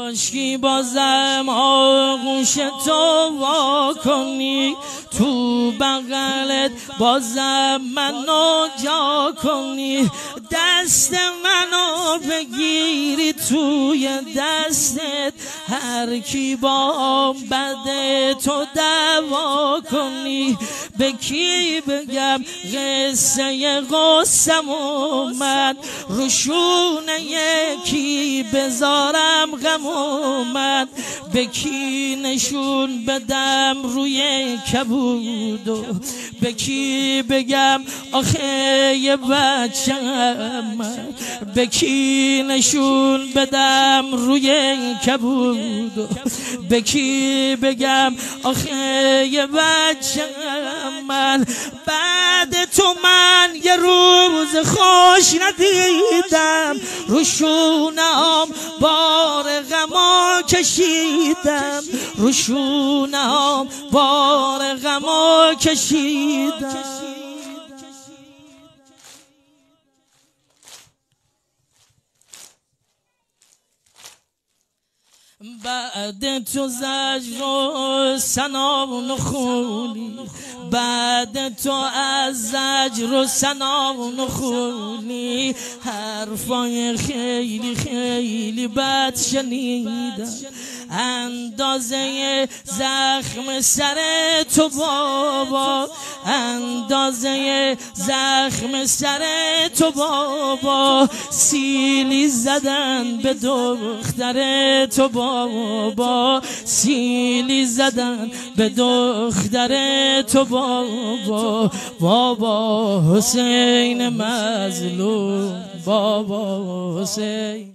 کاشکی بازم آغوش تو وا کنی، تو بغلت بازم منو جا کنی، دست منو بگیری توی دستت، هر کی با بد تو دعوا کنی. به کی بگم قصه غصه‌مو من، روشونه یکی بذارم غمو من، به کی نشون بدم روی کبودو، به کی بگم آخه یه بچه‌م من، به کی نشون بدم روی کبودو، به کی بگم آخه یه بچه‌م من. بعد تو من یه روز خوش ندیدم، روشونم بار غما کشیدم، روشونم بار غما کشیدم. بعد تو زجر و ثنا و نخونی، بعد تو از زجر و ثنا و نخونی، حرفای خیلی خیلی بد شنیدم، اندازه زخم سر تو بابا، اندازه زخم سر تو بابا، سیلی زدن به دختر تو بابا، سیلی زدن به دختر تو بابا. بابا حسین مظلوم، بابا حسین.